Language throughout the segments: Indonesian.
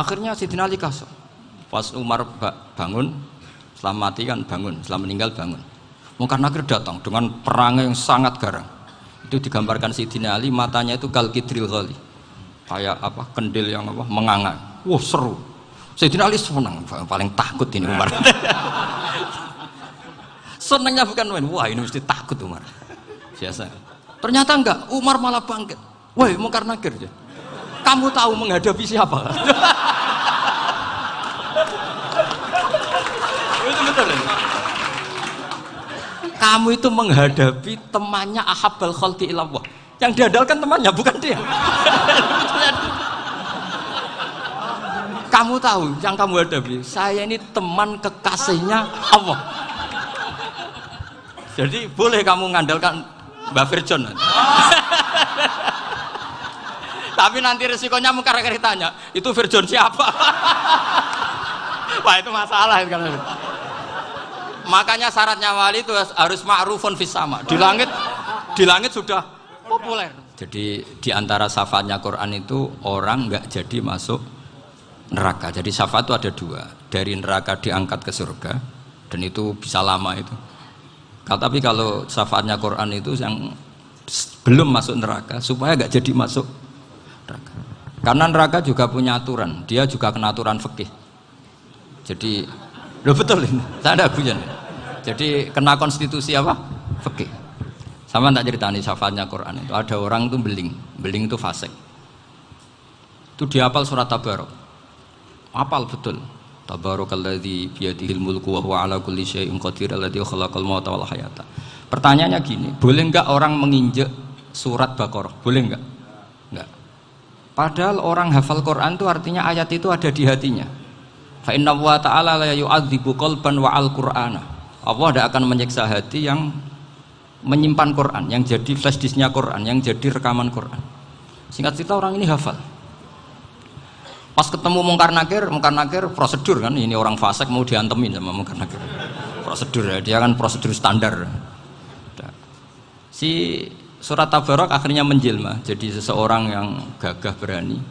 Akhirnya Sayyidina Ali kasih. Pas Umar bangun, setelah mati kan bangun, setelah meninggal bangun. Munkar Nakir datang dengan perangai yang sangat garang. Itu digambarkan Sayyidina Ali, matanya itu kalkidril ghali, kayak apa, kendil yang apa, menganga. Wah seru. Sayyidina Ali senang, paling takut ini Umar. Senangnya bukan main, wah ini mesti takut Umar. Biasa. Ternyata enggak, Umar malah bangkit. Woi Munkar Nakir, kamu tahu menghadapi siapa? Itu betul ya? Kamu itu menghadapi temannya ahabbal khalqi ilallah. Yang diandalkan temannya bukan dia. Kamu tahu yang kamu hadapi, saya ini teman kekasihnya Allah. Jadi boleh kamu mengandalkan Mbak Virjon. Tapi nanti resikonya Munkar Nakir tanya, itu Virjon siapa? Wah itu masalah kan. Makanya syaratnya wali itu harus ma'rufun fis sama. Di langit sudah populer. Jadi di antara syafaatnya Quran itu orang nggak jadi masuk neraka. Jadi syafaat itu ada dua. Dari neraka diangkat ke surga, dan itu bisa lama itu. Tapi kalau syafaatnya Quran itu yang belum masuk neraka supaya nggak jadi masuk neraka. Karena neraka juga punya aturan. Dia juga kena aturan fikih. Jadi loh betul ini. Saya ada guyon. Jadi kena konstitusi apa? Fikih. Sama tak ceritani syafaatnya Quran itu. Ada orang itu beling itu fasik. Itu dia hafal surat Tabarok. Hafal betul. Tabarakalladzi biyadihil mulku wa huwa ala kulli syai'in qadir alladzi khalaqal mauta wal hayata. Pertanyaannya gini, boleh enggak orang menginjek surat Baqarah? Boleh enggak? Enggak. Padahal orang hafal Quran itu artinya ayat itu ada di hatinya. Fa inna wa ta'ala la yu'adzibu qalban wa al-Qur'ana. Allah tidak akan menyiksa hati yang menyimpan Quran, yang jadi flash disknya Quran, yang jadi rekaman Quran. Singkat cerita orang ini hafal. Pas ketemu Munkar Nakir prosedur kan, ini orang fasik mau diantemin sama Munkar Nakir. Prosedur ya, dia kan prosedur standar. Si surat Tabarok akhirnya menjelma jadi seseorang yang gagah berani.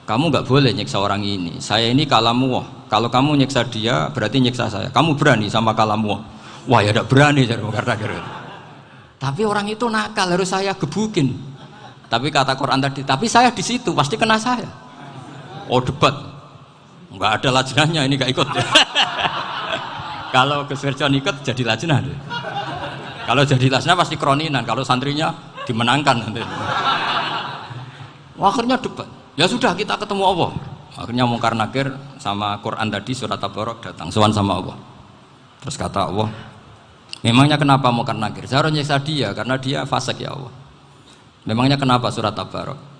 Kamu nggak boleh nyiksa orang ini. Saya ini kalamullah. Kalau kamu nyiksa dia berarti nyiksa saya. Kamu berani sama kalamullah. Wah ya tidak berani jadi Munkar Nakir. Tapi orang itu nakal, harus saya gebukin. Tapi kata Quran tadi, tapi saya di situ pasti kena saya. Oh debat, nggak ada lajnahnya ini nggak ikut. Kalau Gus Virjon ikut jadi lajnah. Kalau jadi lajnah pasti kroninan. Kalau santrinya dimenangkan nanti. Akhirnya debat. Ya sudah kita ketemu Allah. Akhirnya Munkar Nakir sama Quran tadi surat Tabarok datang sowan sama Allah. Terus kata Allah, memangnya kenapa Munkar Nakir? Saya harus nyiksa dia karena dia fasik ya Allah. Memangnya kenapa surat Tabarok?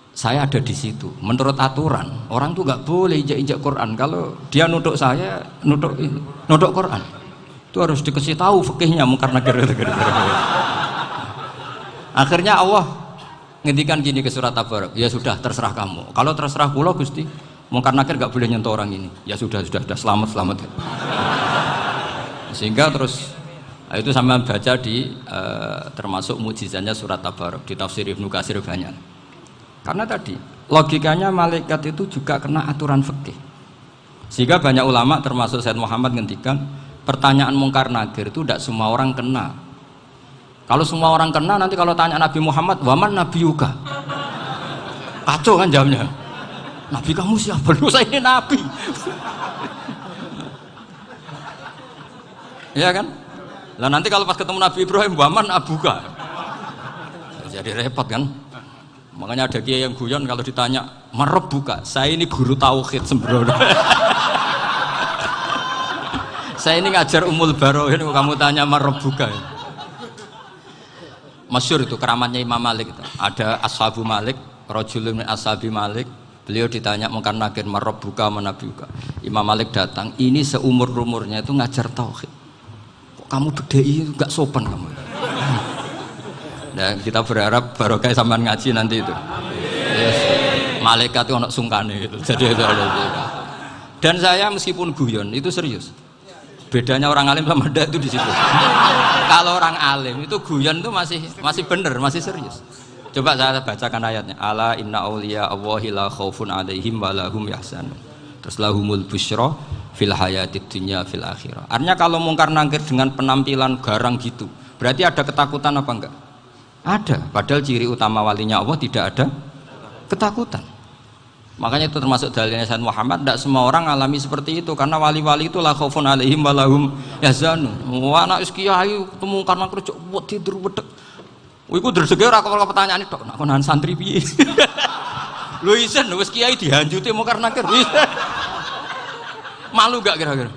Saya ada di situ. Menurut aturan orang tuh nggak boleh injak-injak Quran. Kalau dia nutuk saya, nutuk Quran, itu harus dikasih tahu fikihnya Munkar Nakir. Akhirnya Allah ngendikan gini ke surat Tabarok, ya sudah terserah kamu. Kalau terserah kula Gusti, Munkar Nakir nggak boleh nyentuh orang ini. Ya sudah selamat. Sehingga terus itu sama baca di termasuk mujizatnya surat Tabarok di tafsir Ibnu Katsir banyak. Karena tadi logikanya malaikat itu juga kena aturan fikih. Sehingga banyak ulama termasuk Said Muhammad ngendikan pertanyaan Munkar Nakir itu tidak semua orang kena. Kalau semua orang kena nanti kalau tanya Nabi Muhammad, waman nabiyuka? Kacau kan jawabnya. Nabi kamu siapa? Lu saya ini nabi. Ya kan? Lah nanti kalau pas ketemu Nabi Ibrahim, waman abuka? Jadi repot kan? Makanya ada kiai yang guyon kalau ditanya, "Marabbuka?" Saya ini guru tauhid sembrono. Saya ini ngajar Ummul Barohin, kamu tanya Marabbuka. Masyhur itu keramatnya Imam Malik itu. Ada Ashabu Malik, rajulun min ashabi Malik. Beliau ditanya Munkar Nakir, "Marabbuka manabiuka?" Imam Malik datang, ini seumur-umurnya itu ngajar tauhid. Kok kamu bedai enggak sopan kamu? Nah, kita berharap barokah sampean ngaji nanti itu. Yes. Malaikat itu anak sungkane gitu. Jadi itu ada. Dan saya meskipun guyon itu serius. Bedanya orang alim sama ndak itu di situ. Kalau orang alim itu guyon itu masih bener, masih serius. Coba saya bacakan ayatnya. Ala inna auliya Allahi la khaufun alaihim wa lahum yahzanun. Terus lahumul busyra fil hayatid dunya fil akhirah. Artinya kalau mungkar nangkir dengan penampilan garang gitu, berarti ada ketakutan apa enggak? Ada. Padahal ciri utama walinya Allah tidak ada ketakutan. Makanya itu termasuk dalilnya Sayyid Muhammad, tidak semua orang alami seperti itu karena wali-wali itu la khaufun alaihim wa lahum yahzanun. Wah anak kiai ketemu karena kerja tidur wedek. Iku dreseke ora kok pertanyaan tok, nek konan santri piye? Lho isen wis kiai dihanjuti mau karena kerja. Malu gak kira-kira?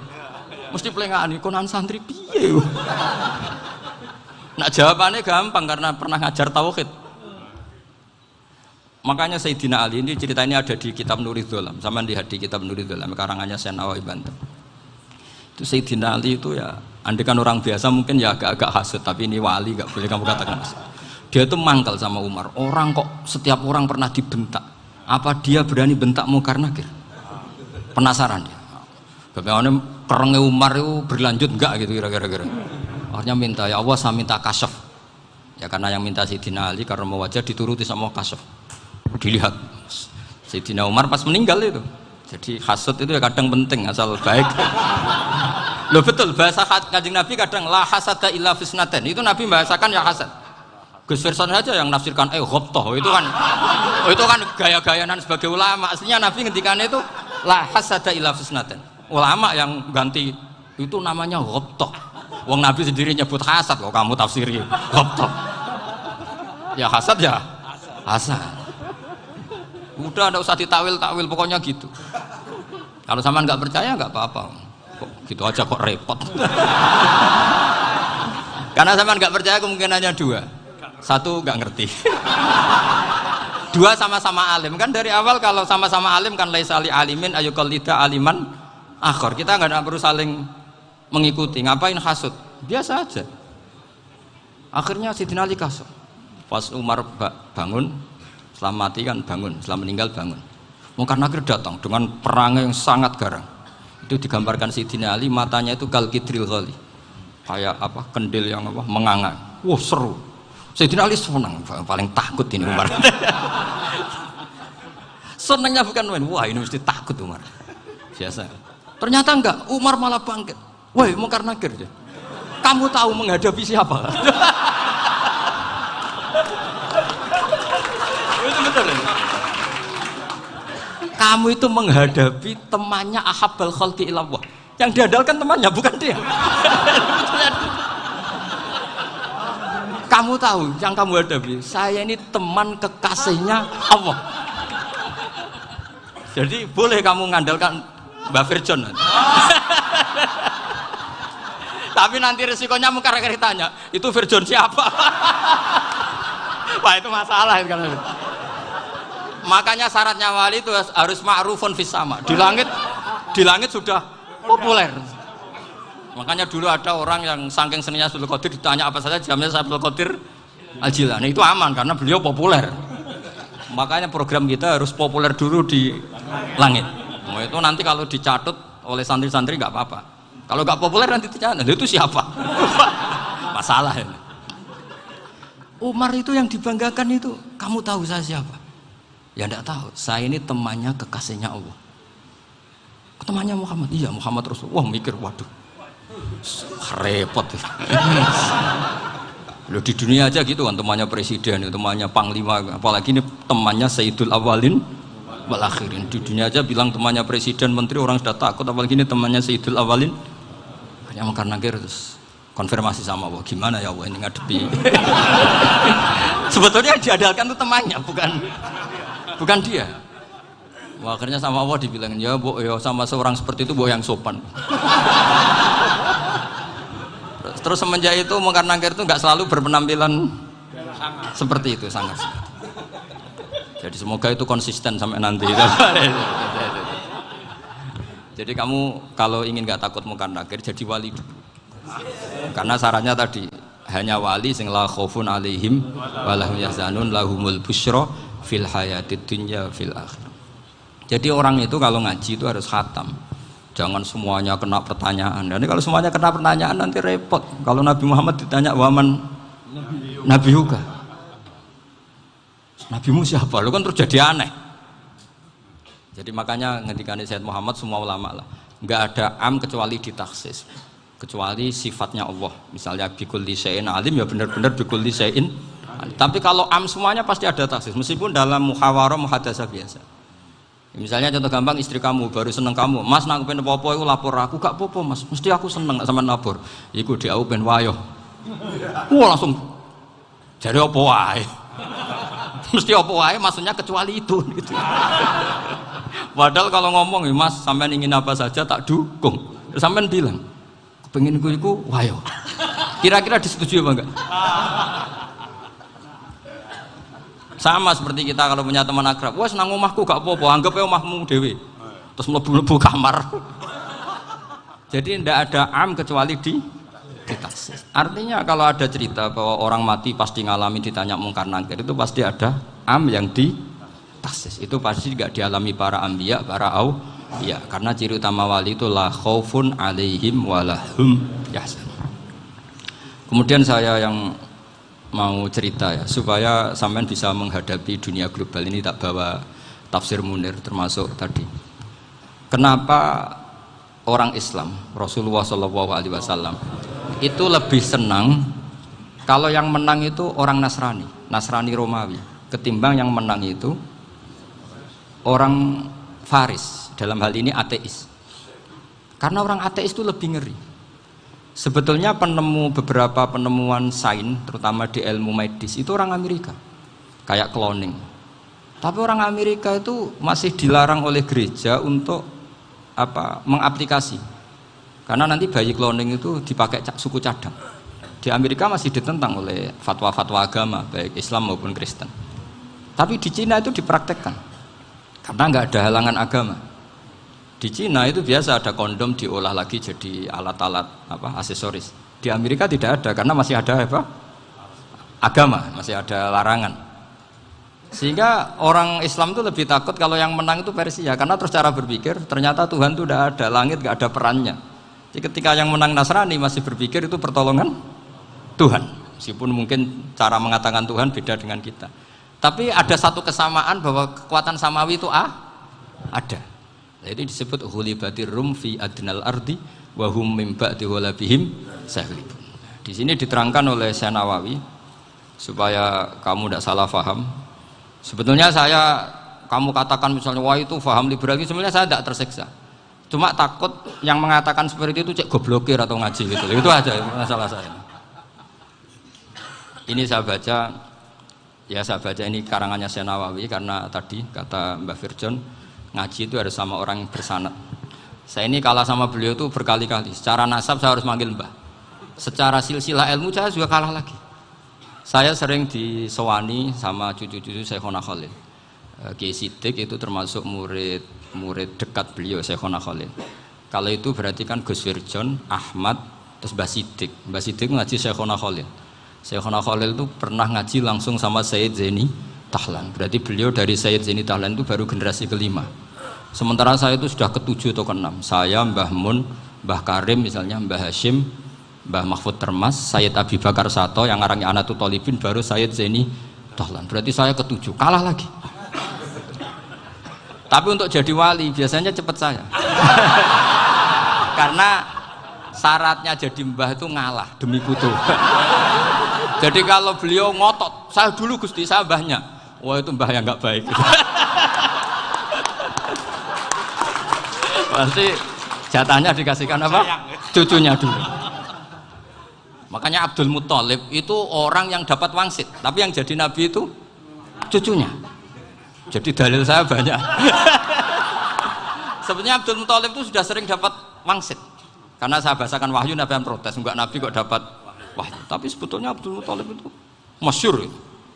Mesti pelengane konan santri piye? Nak jawabannya gampang karena pernah ngajar tauhid. Makanya Sayyidina Ali ini ceritanya ada di kitab Nurul Dholam, sama lihat di kitab Nurul Dholam karangannya Syekh Nawawi Banten. Itu Sayyidina Ali itu ya, andai kan orang biasa mungkin ya agak-agak hasut, tapi ini wali gak boleh kamu katakan hasut. Dia itu mangkal sama Umar. Orang kok setiap orang pernah dibentak, apa dia berani bentak Munkar Nakir? Penasaran dia. Bagaimana kerengnya Umar itu berlanjut enggak gitu kira-kira. Akhirnya minta, ya Allah saya minta kasyaf. Ya karena yang minta Sayyidina Ali karena mau wajah dituruti sama kasyaf. Dilihat Sayyidina Umar pas meninggal itu. Jadi hasud itu ya kadang penting asal baik. Loh betul bahasa Kanjeng Nabi kadang la hasada illa fisnaten. Itu Nabi membahasakan ya hasad. Gus Firson saja yang nafsirkan ghobtoh itu kan gaya-gayanan sebagai ulama. Aslinya Nabi ngendikannya itu la hasada illa fisnaten. Ulama yang ganti itu namanya ghobtoh. Wong Nabi sendiri nyebut hasad loh, kamu tafsiri ghobtoh. Ya hasad ya hasad. Udah nggak usah ditawil-tawil pokoknya gitu. Kalau sama nggak percaya nggak apa-apa. Kok gitu aja kok repot. Karena sama nggak percaya kemungkinannya dua. Satu nggak ngerti. Dua sama-sama alim kan dari awal kalau sama-sama alim kan laisali alimin ayuqallida aliman akhor. Kita nggak perlu saling mengikuti. Ngapain hasud? Biasa aja. Akhirnya Sayyidina Ali kasut. Pas Umar bangun, setelah mati kan bangun, setelah meninggal bangun. Munkar Nakir datang dengan perang yang sangat garang. Itu digambarkan Sayyidina Ali matanya itu kal kidril ghali. Kayak apa? Kendil yang apa? Menganga. Wah, seru. Sayyidina Ali senang, paling takut ini Umar. Senangnya bukan main. Wah, ini mesti takut Umar. Biasa. Ternyata enggak, Umar malah bangkit. Woi, Munkar Nakir. Kamu tahu menghadapi siapa? Itu betul ya? Kamu itu menghadapi temannya ahabbal khalqi ilallah. Yang diandalkan temannya bukan dia. Kamu tahu yang kamu hadapi, saya ini teman kekasihnya Allah. Jadi boleh kamu mengandalkan Mbak Virjon. Tapi nanti resikonya Munkar Nakir tanya, itu Virjon siapa? Wah itu masalah kan. Makanya syaratnya wali itu harus ma'rufun fis sama. Di langit sudah populer. Makanya dulu ada orang yang saking seninya Abdul Qadir ditanya apa saja jamnya Abdul Qadir Al-Jilani itu aman karena beliau populer. Makanya program kita harus populer dulu di langit. Nah, itu nanti kalau dicatut oleh santri-santri nggak apa-apa. Kalau nggak populer nanti dicatat itu siapa? Masalah ini. Umar itu yang dibanggakan itu, kamu tahu saya siapa? Ya enggak tahu, saya ini temannya kekasihnya Allah. Temannya Muhammad, iya Muhammad Rasul. Wah mikir, waduh, repot. Loh di dunia aja gitu kan, temannya presiden, temannya panglima, apalagi ini temannya Sayyidul Awalin wal Akhirin. Di dunia aja bilang temannya presiden, menteri orang sudah takut, apalagi ini temannya Sayyidul Awalin. Hanya Munkar Nakir terus konfirmasi sama Allah, gimana ya Allah ini ngadepi. Sebetulnya yang diandalkan itu temannya, bukan dia. Wah, akhirnya sama Allah dibilang, ya bu, ya sama seorang seperti itu bu yang sopan. Terus semenjak itu Munkar Nakir itu nggak selalu berpenampilan seperti itu, sangat. Jadi semoga itu konsisten sampai nanti. Jadi kamu kalau ingin nggak takut Munkar Nakir jadi wali dulu. Karena syaratnya tadi hanya wali sing la khaufun alaihim wa lahum yahzanun lahumul busyra fil hayatid dunya fil akhirah. Jadi orang itu kalau ngaji itu harus khatam. Jangan semuanya kena pertanyaan. Dan kalau semuanya kena pertanyaan nanti repot. Kalau Nabi Muhammad ditanya waman Nabi juga. Nabimu siapa? Lu kan terus jadi aneh. Jadi makanya ngendikane Sayyid Muhammad semua ulama lah, enggak ada am kecuali ditaksis. Kecuali sifatnya Allah. Misalnya bikulli syai'in alim ya benar-benar bikulli syai'in. Tapi kalau am semuanya pasti ada taksis meskipun dalam muhawarah muhadasah biasa. Misalnya contoh gampang, istri kamu baru seneng kamu, mas nak pengen apa-apa itu lapor aku, gak apa-apa mas, mesti aku seneng sama lapor. Iku dia aku pengen wayo. Wah langsung jadi apa wae. Mesti apa wae maksudnya kecuali itu gitu. Padahal kalau ngomong mas sampean ingin apa saja tak dukung. Sampean bilang kepengin iku wayo. Kira-kira disetujui apa enggak? Sama seperti kita kalau punya teman akrab, wah senang omahku gak apa-apa, anggap ya omahmu dewe, terus mlebu-mlebu kamar. Jadi tidak ada am kecuali ditaksis. Artinya kalau ada cerita bahwa orang mati pasti ngalami ditanya mungkar nangkir, itu pasti ada am yang ditaksis. Itu pasti gak dialami para anbiya, para auliya. Karena ciri utama wali itu la khaufun alaihim walahum yahzanun. Kemudian saya yang mau cerita ya supaya sampean bisa menghadapi dunia global ini, tak bawa tafsir Munir termasuk tadi. Kenapa orang Islam Rasulullah SAW itu lebih senang kalau yang menang itu orang Nasrani Romawi ketimbang yang menang itu orang Faris, dalam hal ini ateis. Karena orang ateis itu lebih ngeri. Sebetulnya beberapa penemuan sains terutama di ilmu medis itu orang Amerika, kayak cloning. Tapi orang Amerika itu masih dilarang oleh gereja untuk mengaplikasi, karena nanti bayi cloning itu dipakai suku cadang. Di Amerika masih ditentang oleh fatwa-fatwa agama baik Islam maupun Kristen. Tapi di Cina itu dipraktekkan karena nggak ada halangan agama. Di Cina itu biasa ada kondom diolah lagi jadi alat-alat aksesoris. Di Amerika tidak ada karena masih ada agama, masih ada larangan. Sehingga orang Islam itu lebih takut kalau yang menang itu Persia, karena terus cara berpikir ternyata Tuhan itu tidak ada, langit nggak ada perannya. Jadi ketika yang menang Nasrani masih berpikir itu pertolongan Tuhan, meskipun mungkin cara mengatakan Tuhan beda dengan kita. Tapi ada satu kesamaan bahwa kekuatan samawi itu ada. Nah, itu disebut ghulibatir rum fi adnal ardi wa hum min ba'di ghalabihim saghlibun. Di sini diterangkan oleh Syekh Nawawi supaya kamu tidak salah paham. Sebetulnya kamu katakan misalnya wah itu paham liberal, sebenarnya saya tidak tersiksa. Cuma takut yang mengatakan seperti itu cek goblokir atau ngaji gitu. Itu aja masalah saya. Ini saya baca ini karangannya Syekh Nawawi karena tadi kata Mbah Firjon ngaji itu harus sama orang yang bersanad. Saya ini kalah sama beliau itu berkali-kali. Secara nasab saya harus manggil Mbah. Secara silsilah ilmu saya juga kalah lagi. Saya sering disewani sama cucu-cucu Syekhona Khalil. Kiai Siddiq itu termasuk murid dekat beliau Syekhona Khalil. Kalau itu berarti kan Gus Firjon, Ahmad, terus Mbah Siddiq. Mbah Siddiq ngaji Syekhona Khalil. Syekhona Khalil itu pernah ngaji langsung sama Sayyid Zaini Tahlan. Berarti beliau dari Sayyid Zaini Tahlan itu baru generasi kelima. Sementara saya itu sudah ke-7 atau ke-6. Saya, Mbah Mun, Mbah Karim misalnya, Mbah Hashim, Mbah Mahfud Termas, Sayyid Abi Bakar Sato yang ngarangnya Anatul Thalibin, baru Sayyid Zaini Tahlan. Berarti saya ke-7, kalah lagi. Tapi untuk jadi wali biasanya cepat saya. Karena syaratnya jadi mbah itu ngalah demi putu. Jadi kalau beliau ngotot, saya dulu Gusti, saya mbahnya. Wah itu mbah yang nggak baik. Pasti jatahnya dikasihkan apa? Cucunya dulu. Makanya Abdul Muthalib itu orang yang dapat wangsit, tapi yang jadi nabi itu cucunya. Jadi dalil saya banyak. Sebenarnya Abdul Muthalib itu sudah sering dapat wangsit. Karena saya bahasakan wahyu, nabi yang protes, enggak nabi kok dapat wahyu. Tapi sebetulnya Abdul Muthalib itu masyhur.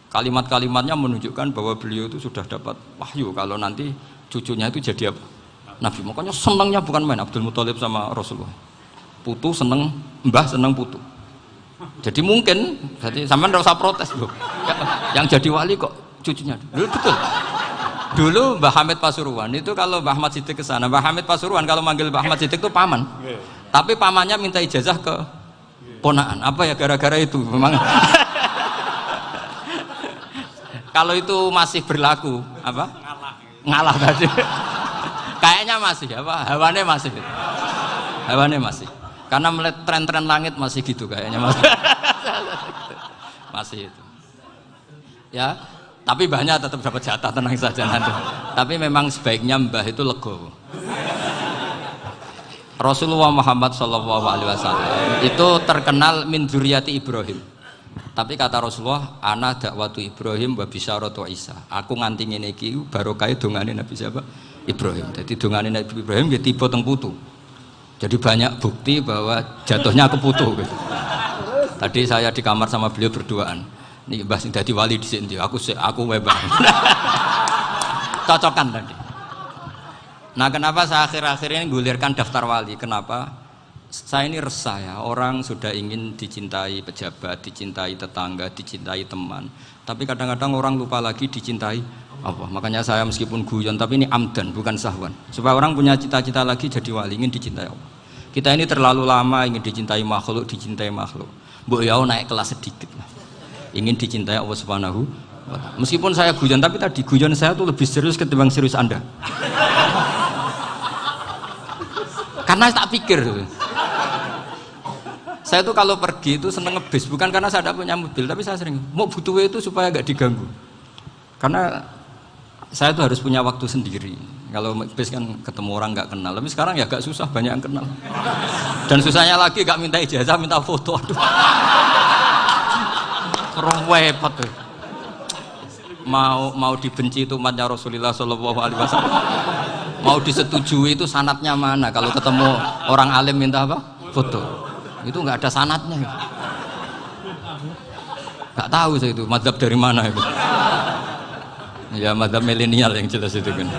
Kalimat-kalimatnya menunjukkan bahwa beliau itu sudah dapat wahyu kalau nanti cucunya itu jadi apa? Nabi. Makanya senangnya bukan main Abdul Muthalib sama Rasulullah. Putu seneng, mbah seneng putu. Jadi mungkin, jadi sampean enggak usah protes loh. Yang jadi wali kok cucunya. Dulu betul. Dulu Mbah Hamid Pasuruan itu kalau Mbah Ahmad Siddiq ke sana, Mbah Hamid Pasuruan kalau manggil Mbah Ahmad Siddiq itu paman. Tapi pamannya minta ijazah ke ponakan. Apa ya gara-gara itu memang. Kalau itu masih berlaku apa? Ngalah tadi. Kayaknya masih apa? Hawane masih. Karena melihat tren-tren langit masih gitu kayaknya masih. Masih itu. Ya, tapi mbahnya tetap dapat jatah, tenang saja nanti. Tapi memang sebaiknya mbah itu legowo. Rasulullah Muhammad SAW itu terkenal min dzurriyyati Ibrahim. Tapi kata Rasulullah, ana dakwatu Ibrahim wa bisyaratu Isa. Aku nganti ngene iki barokah dongane Nabi siapa? Ibrahim. Jadi dongane Nabi Ibrahim nggih tiba teng putu. Jadi banyak bukti bahwa jatuhnya ke putu gitu. Tadi saya di kamar sama beliau berduaan. Nih Mbah sing dadi wali dhisik ndi? Aku wae Mbah. Cocokan tadi. Nah, kenapa saya akhir-akhir ini gulirkan daftar wali? Kenapa? Saya ini resah ya, orang sudah ingin dicintai pejabat, dicintai tetangga, dicintai teman. Tapi kadang-kadang orang lupa lagi dicintai apa. Makanya saya meskipun guyon, tapi ini amdan, bukan sahwan. Supaya orang punya cita-cita lagi jadi wali, ingin dicintai Allah. Kita ini terlalu lama ingin dicintai makhluk. Mbok ya naik kelas sedikit lah. Ingin dicintai Allah Subhanahu wa Ta'ala. Meskipun saya guyon, tapi tadi guyon saya tuh lebih serius ketimbang serius Anda. Karena tak pikir tuh. Saya tuh kalau pergi itu seneng ngebis, bukan karena saya tidak punya mobil, tapi saya sering mau butuh itu supaya gak diganggu. Karena saya tuh harus punya waktu sendiri. Kalau ngebis kan ketemu orang gak kenal, tapi sekarang ya gak susah, banyak yang kenal. Dan susahnya lagi gak minta ijazah, minta foto. Aduh. Repot tuh. Mau dibenci itu umatnya Rasulullah SAW. Mau disetujui itu sanatnya mana? Kalau ketemu orang alim minta apa? Foto. Itu nggak ada sanatnya. Nggak tahu saya itu madzhab dari mana itu. Ya madzhab milenial yang jelas itu kan.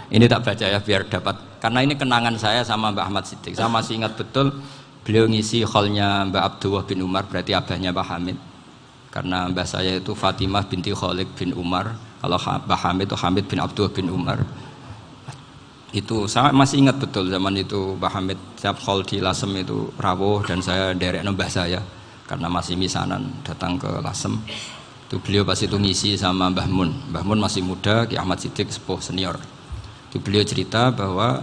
Ini tak baca ya biar dapat. Karena ini kenangan saya sama Mbak Ahmad Siddiq. Saya masih ingat betul beliau ngisi kholnya Mbak Abdullah bin Umar, berarti abahnya Mbak Hamid. Karena mbah saya itu Fatimah binti Khalid bin Umar. Kalau Mbak Hamid itu Hamid bin Abdullah bin Umar. Itu saya masih ingat betul zaman itu Mbah Hamid siap khol di Lasem itu rawuh dan saya derek mbah saya karena masih misanan datang ke Lasem. Itu beliau pas itu ngisi sama Mbah Mun. Mbah Mun masih muda, Ki Ahmad Siddiq sepuh senior. Itu beliau cerita bahwa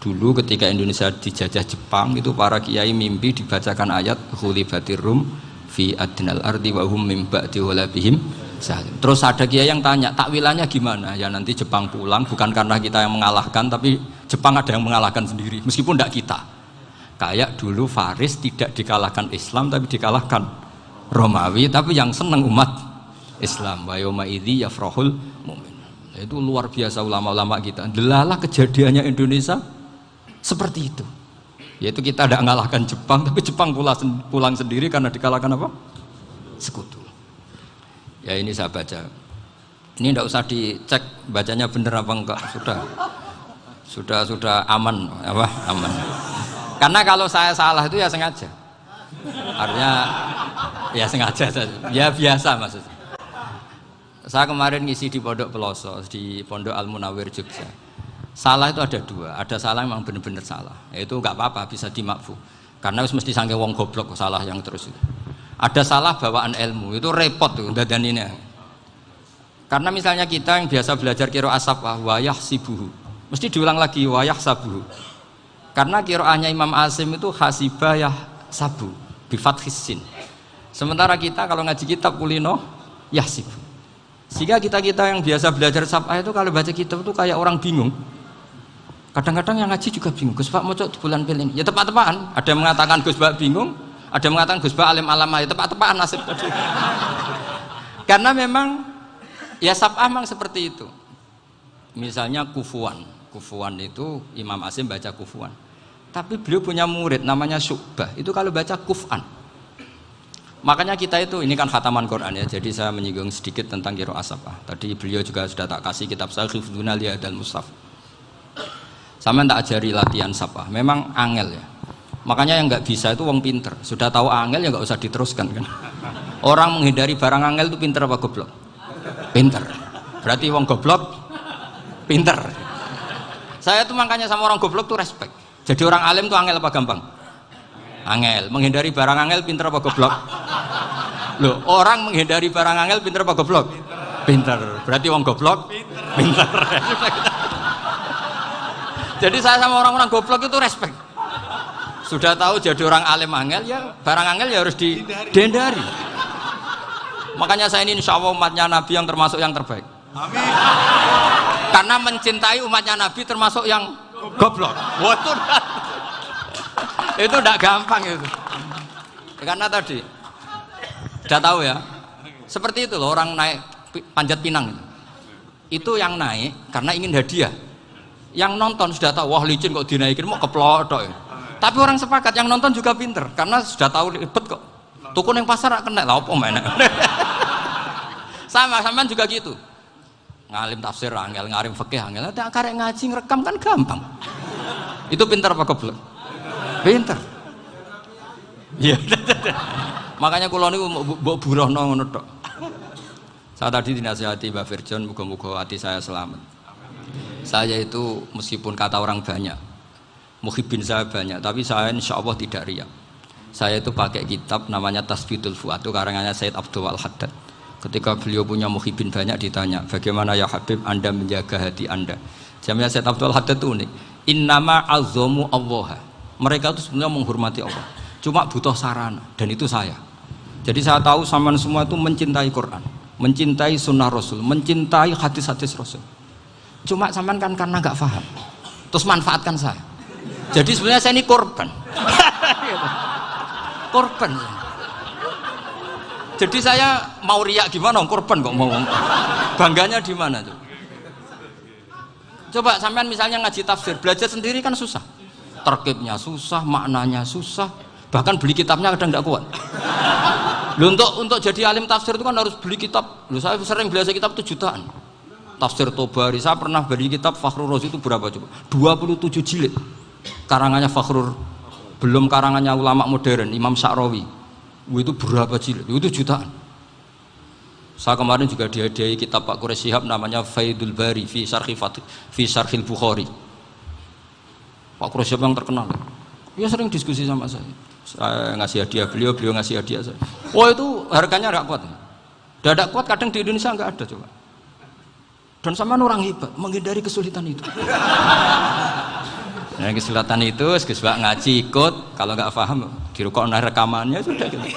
dulu ketika Indonesia dijajah Jepang itu para kiai mimpi dibacakan ayat ghulibatir rum fi adnal ardi wa hum min ba'di ghalabihim. Terus ada kiai yang tanya, takwilannya gimana? Ya nanti Jepang pulang bukan karena kita yang mengalahkan, tapi Jepang ada yang mengalahkan sendiri, meskipun tidak kita. Kayak dulu Faris tidak dikalahkan Islam, tapi dikalahkan Romawi, tapi yang senang umat Islam. Wa yauma idzi yafrahul mu'min. Itu luar biasa ulama-ulama kita. Delalah kejadiannya Indonesia seperti itu. Yaitu kita tidak mengalahkan Jepang, tapi Jepang pulang sendiri karena dikalahkan apa? Sekutu. Ya ini saya baca. Ini tidak usah dicek bacanya benar apa enggak. Sudah aman apa? Aman. Karena kalau saya salah itu ya sengaja. Artinya ya sengaja saja. Ya biasa maksudnya. Saya kemarin ngisi di Pondok Peloso, di Pondok Al Munawir Jogja. Salah itu ada dua. Ada salah yang memang benar-benar salah. Itu enggak apa-apa, bisa dimakfu. Karena mesti sangke wong goblok salah yang terus itu. Ada salah bawaan ilmu, itu repot tuh dadaninnya. Karena misalnya kita yang biasa belajar qiraah safah wayah sibuhu, mesti diulang lagi wayah sabuhu. Karena qiraahnya Imam Asim itu hasibah yah sabu bi fathis sin. Sementara kita kalau ngaji kitab kulino yah sibu. Sehingga kita yang biasa belajar safah itu kalau baca kitab itu kayak orang bingung. Kadang-kadang yang ngaji juga bingung. Gus Pak mau di bulan pilih ini. Ya tepat-tepatan. Ada yang mengatakan Gus Pak bingung. Ada yang mengatakan Gus Ba alim alamah, ya tepat-tepatan nasib tadi. Karena memang ya sab'ah memang seperti itu. Misalnya kufuan itu Imam Asim baca kufuan. Tapi beliau punya murid namanya Syu'bah. Itu kalau baca kuf'an. Makanya kita itu, ini kan khataman Quran ya. Jadi saya menyinggung sedikit tentang qiraah sab'ah. Tadi beliau juga sudah tak kasih kitab saya Hifdzuna Liyadal Mushaf. Sama tak ajari latihan sab'ah. Memang angel ya. Makanya yang nggak bisa itu wong pinter. Sudah tahu angel ya nggak usah diteruskan kan. Orang menghindari barang angel itu pinter apa goblok? Pinter. Berarti wong goblok pinter. Saya tuh makanya sama orang goblok tuh respect. Jadi orang alim tuh angel apa gampang? Angel. Menghindari barang angel pinter apa goblok? Loh, orang menghindari barang angel pinter apa goblok? Pinter. Berarti wong goblok pinter. Jadi saya sama orang-orang goblok itu respect. Sudah tahu jadi orang alim angel ya, barang angel ya harus dihindari. Makanya saya ini insya Allah umatnya Nabi yang termasuk yang terbaik. Amin. Karena mencintai umatnya Nabi termasuk yang goblok. Wah, itu tidak gampang itu. Karena tadi sudah tahu ya, seperti itu loh orang naik panjat pinang itu yang naik karena ingin hadiah. Yang nonton sudah tahu, wah licin kok dinaikin mau keplodok ya. Tapi orang sepakat yang nonton juga pinter karena sudah tahu ribet kok. Tukun yang pasar kena lah apa mana. Sama juga gitu. Ngalim tafsir angel, ngalim fikih angel, karek ngaji ngerekam kan gampang. Itu pinter apa goblok? Pinter. Iya. Makanya kula niku mbok burohno ngono tok. Saya tadi dinasihati Mbak Firjon, muga-muga hati saya selamat. Saya itu meskipun kata orang banyak, muhibbin saya banyak, tapi saya insya Allah tidak riya. Saya itu pakai kitab namanya Tasbidul Fuad, itu karangannya Said Abdul Al-Haddad. Ketika beliau punya muhibbin banyak ditanya, bagaimana ya Habib Anda menjaga hati Anda? Jamnya Said Abdul Al-Haddad itu unik. Innama azzamu Allah. Mereka itu sebenarnya menghormati Allah. Cuma butuh sarana, dan itu saya. Jadi saya tahu sampean semua itu mencintai Quran, mencintai sunnah Rasul, mencintai hadis-hadis Rasul. Cuma sampean kan karena nggak paham, terus manfaatkan saya. Jadi sebenarnya saya ini korban. Korban. Jadi saya mau riak gimana? Korban kok mau. Bangganya di mana tuh? Coba sampean misalnya ngaji tafsir, belajar sendiri kan susah. Terkibnya susah, maknanya susah. Bahkan beli kitabnya kadang nggak kuat. Loh, untuk jadi alim tafsir itu kan harus beli kitab. Loh, saya sering belajar kitab itu jutaan. Tafsir Tobari, saya pernah beli kitab Fakhrur Razi itu berapa coba? 27 jilid. Karangannya Fakhrur, belum karangannya ulama modern, Imam Sya'rawi. Itu berapa jilid? Itu jutaan. Saya kemarin juga dihadiahi kitab Pak Quraish Shihab namanya Faidul Bari fi Syarhil Bukhari. Pak Quraish Shihab yang terkenal. Dia sering diskusi sama saya. Saya ngasih hadiah beliau ngasih hadiah saya. Oh itu harganya nggak kuat. Tidak kuat kadang di Indonesia nggak ada coba. Dan sama orang hebat menghindari kesulitan itu. Nah, kesulitan itu, sebab ngaji ikut, kalau nggak paham dirukok rekamannya sudah gitu.